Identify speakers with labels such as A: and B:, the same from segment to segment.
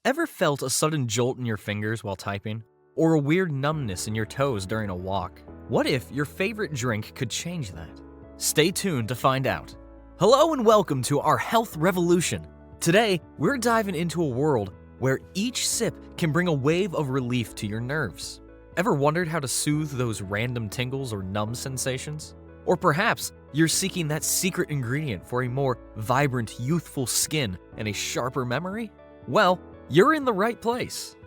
A: Ever felt a sudden jolt in your fingers while typing? Or a weird numbness in your toes during a walk? What if your favorite drink could change that? Stay tuned to find out. Hello and welcome to our health revolution. Today, we're diving into a world where each sip can bring a wave of relief to your nerves. Ever wondered how to soothe those random tingles or numb sensations? Or perhaps you're seeking that secret ingredient for a more vibrant, youthful skin and a sharper memory? Well, you're in the right place.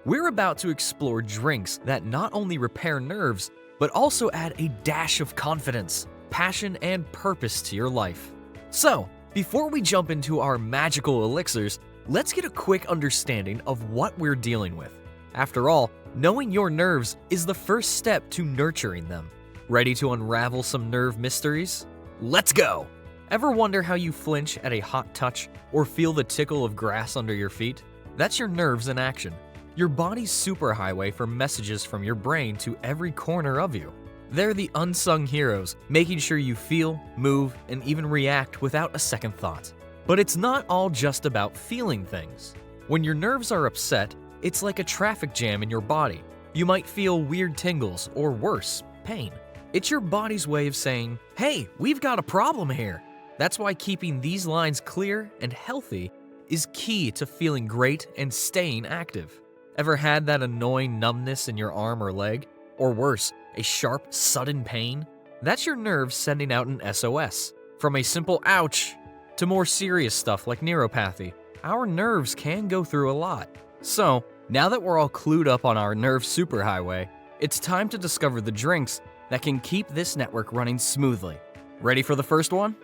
A: We're about to explore drinks that not only repair nerves, but also add a dash of confidence, passion, and purpose to your life. So, before we jump into our magical elixirs, let's get a quick understanding of what we're dealing with. After all, knowing your nerves is the first step to nurturing them. Ready to unravel some nerve mysteries? Let's go! Ever wonder how you flinch at a hot touch or feel the tickle of grass under your feet? That's your nerves in action. Your body's superhighway for messages from your brain to every corner of you. They're the unsung heroes, making sure you feel, move, and even react without a second thought. But it's not all just about feeling things. When your nerves are upset, it's like a traffic jam in your body. You might feel weird tingles, or worse, pain. It's your body's way of saying, hey, we've got a problem here. That's why keeping these lines clear and healthy is key to feeling great and staying active. Ever had that annoying numbness in your arm or leg? Or worse, a sharp, sudden pain? That's your nerves sending out an SOS. From a simple ouch to more serious stuff like neuropathy, our nerves can go through a lot. So, now that we're all clued up on our nerve superhighway, it's time to discover the drinks that can keep this network running smoothly. Ready for the first one?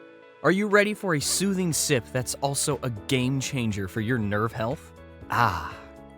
A: Are you ready for a soothing sip that's also a game changer for your nerve health?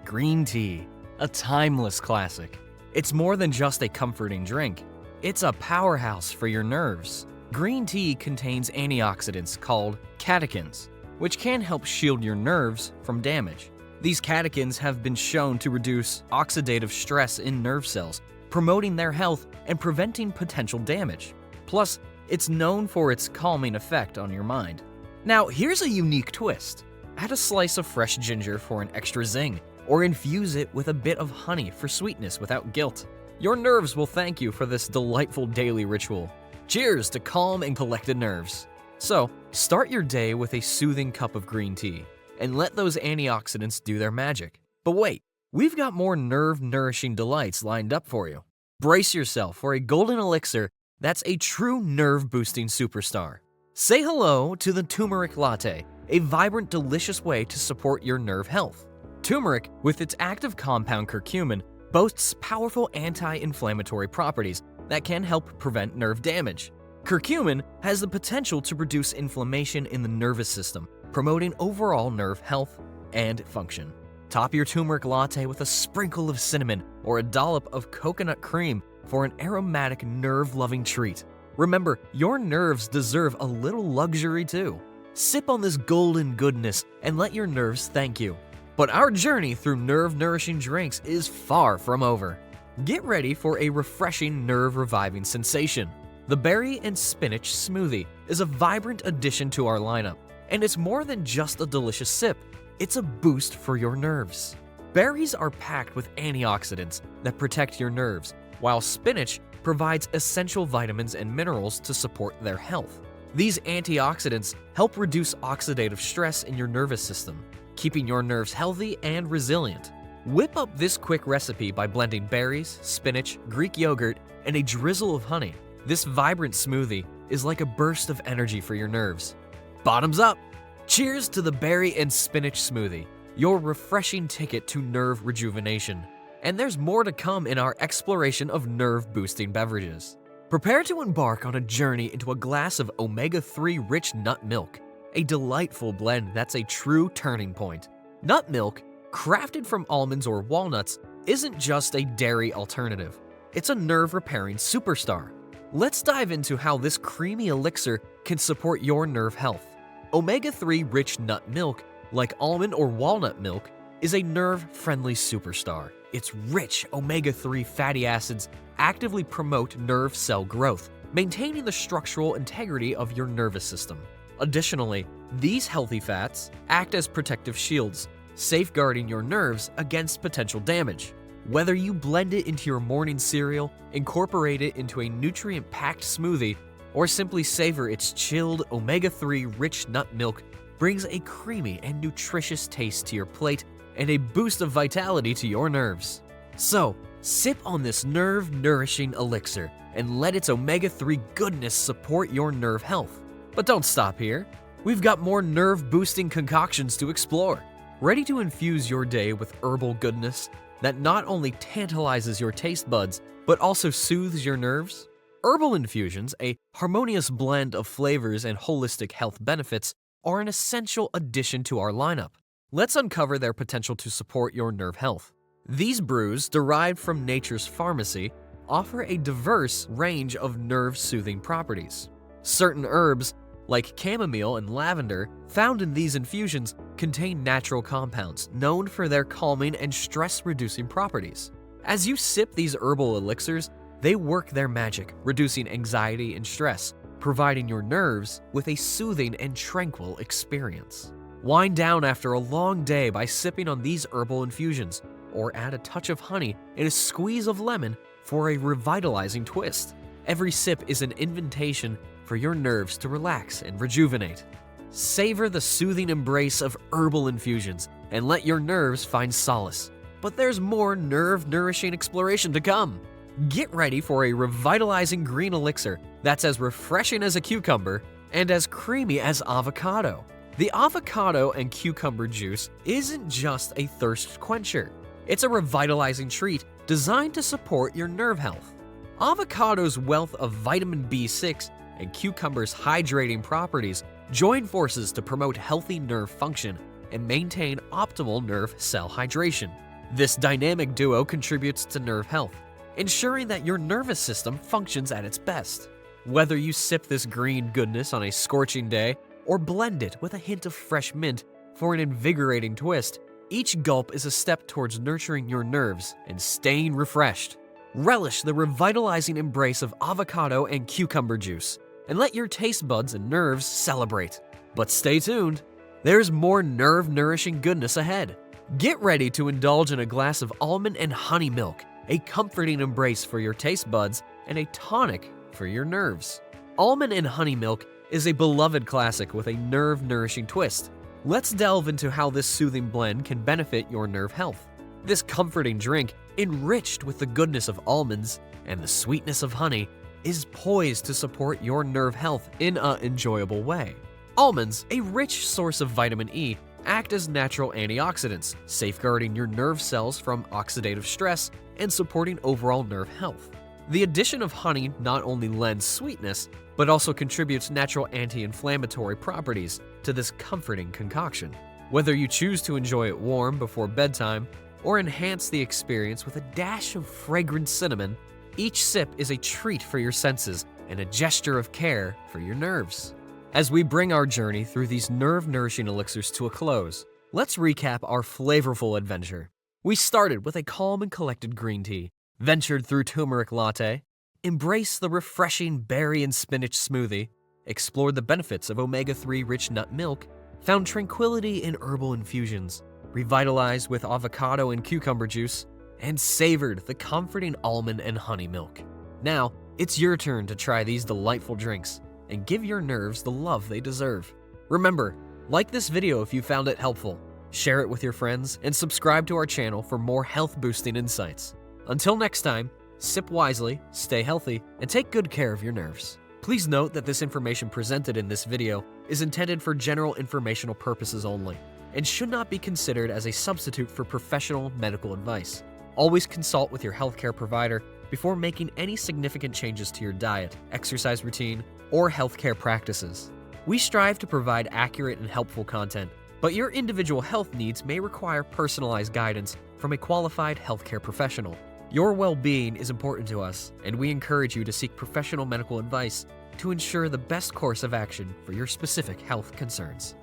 A: Green tea, a timeless classic. It's more than just a comforting drink. It's a powerhouse for your nerves. Green tea contains antioxidants called catechins, which can help shield your nerves from damage. These catechins have been shown to reduce oxidative stress in nerve cells, promoting their health and preventing potential damage. Plus, it's known for its calming effect on your mind. Now, here's a unique twist. Add a slice of fresh ginger for an extra zing, or infuse it with a bit of honey for sweetness without guilt. Your nerves will thank you for this delightful daily ritual. Cheers to calm and collected nerves. So, start your day with a soothing cup of green tea, and let those antioxidants do their magic. But wait, we've got more nerve-nourishing delights lined up for you. Brace yourself for a golden elixir that's a true nerve-boosting superstar. Say hello to the Tumeric Latte, a vibrant, delicious way to support your nerve health. Turmeric, with its active compound curcumin, boasts powerful anti-inflammatory properties that can help prevent nerve damage. Curcumin has the potential to reduce inflammation in the nervous system, promoting overall nerve health and function. Top your turmeric latte with a sprinkle of cinnamon or a dollop of coconut cream for an aromatic, nerve-loving treat. Remember, your nerves deserve a little luxury too. Sip on this golden goodness and let your nerves thank you. But our journey through nerve-nourishing drinks is far from over. Get ready for a refreshing, nerve-reviving sensation. The Berry and Spinach Smoothie is a vibrant addition to our lineup, and it's more than just a delicious sip. It's a boost for your nerves. Berries are packed with antioxidants that protect your nerves, while spinach provides essential vitamins and minerals to support their health. These antioxidants help reduce oxidative stress in your nervous system, keeping your nerves healthy and resilient. Whip up this quick recipe by blending berries, spinach, Greek yogurt, and a drizzle of honey. This vibrant smoothie is like a burst of energy for your nerves. Bottoms up! Cheers to the Berry and Spinach Smoothie, your refreshing ticket to nerve rejuvenation. And there's more to come in our exploration of nerve-boosting beverages. Prepare to embark on a journey into a glass of omega-3 rich nut milk, a delightful blend that's a true turning point. Nut milk, crafted from almonds or walnuts, isn't just a dairy alternative. It's a nerve-repairing superstar. Let's dive into how this creamy elixir can support your nerve health. Omega-3 rich nut milk, like almond or walnut milk, is a nerve-friendly superstar. Its rich omega-3 fatty acids actively promote nerve cell growth, maintaining the structural integrity of your nervous system. Additionally, these healthy fats act as protective shields, safeguarding your nerves against potential damage. Whether you blend it into your morning cereal, incorporate it into a nutrient-packed smoothie, or simply savor its chilled omega-3 rich nut milk, brings a creamy and nutritious taste to your plate and a boost of vitality to your nerves. So, sip on this nerve-nourishing elixir and let its omega-3 goodness support your nerve health. But don't stop here. We've got more nerve-boosting concoctions to explore. Ready to infuse your day with herbal goodness that not only tantalizes your taste buds, but also soothes your nerves? Herbal Infusions, a harmonious blend of flavors and holistic health benefits, are an essential addition to our lineup. Let's uncover their potential to support your nerve health. These brews, derived from nature's pharmacy, offer a diverse range of nerve-soothing properties. Certain herbs, like chamomile and lavender, found in these infusions, contain natural compounds known for their calming and stress-reducing properties. As you sip these herbal elixirs, they work their magic, reducing anxiety and stress, providing your nerves with a soothing and tranquil experience. Wind down after a long day by sipping on these herbal infusions, or add a touch of honey and a squeeze of lemon for a revitalizing twist. Every sip is an invitation for your nerves to relax and rejuvenate. Savor the soothing embrace of herbal infusions and let your nerves find solace. But there's more nerve-nourishing exploration to come. Get ready for a revitalizing green elixir that's as refreshing as a cucumber and as creamy as avocado. The avocado and cucumber juice isn't just a thirst quencher. It's a revitalizing treat designed to support your nerve health. Avocado's wealth of vitamin B6 and cucumber's hydrating properties join forces to promote healthy nerve function and maintain optimal nerve cell hydration. This dynamic duo contributes to nerve health, ensuring that your nervous system functions at its best. Whether you sip this green goodness on a scorching day or blend it with a hint of fresh mint for an invigorating twist, each gulp is a step towards nurturing your nerves and staying refreshed. Relish the revitalizing embrace of avocado and cucumber juice, and let your taste buds and nerves celebrate. But stay tuned, there's more nerve-nourishing goodness ahead. Get ready to indulge in a glass of almond and honey milk, a comforting embrace for your taste buds and a tonic for your nerves. Almond and honey milk is a beloved classic with a nerve-nourishing twist. Let's delve into how this soothing blend can benefit your nerve health. This comforting drink, enriched with the goodness of almonds and the sweetness of honey, is poised to support your nerve health in an enjoyable way. Almonds, a rich source of vitamin E, act as natural antioxidants, safeguarding your nerve cells from oxidative stress and supporting overall nerve health. The addition of honey not only lends sweetness, but also contributes natural anti-inflammatory properties to this comforting concoction. Whether you choose to enjoy it warm before bedtime or enhance the experience with a dash of fragrant cinnamon, each sip is a treat for your senses and a gesture of care for your nerves. As we bring our journey through these nerve-nourishing elixirs to a close, let's recap our flavorful adventure. We started with a calm and collected green tea, ventured through Tumeric Latte, embraced the refreshing berry and spinach smoothie, explored the benefits of omega-3 rich nut milk, found tranquility in herbal infusions, revitalized with avocado and cucumber juice, and savored the comforting almond and honey milk. Now, it's your turn to try these delightful drinks and give your nerves the love they deserve. Remember, like this video if you found it helpful, share it with your friends, and subscribe to our channel for more health-boosting insights. Until next time, sip wisely, stay healthy, and take good care of your nerves. Please note that this information presented in this video is intended for general informational purposes only and should not be considered as a substitute for professional medical advice. Always consult with your healthcare provider before making any significant changes to your diet, exercise routine, or healthcare practices. We strive to provide accurate and helpful content, but your individual health needs may require personalized guidance from a qualified healthcare professional. Your well-being is important to us, and we encourage you to seek professional medical advice to ensure the best course of action for your specific health concerns.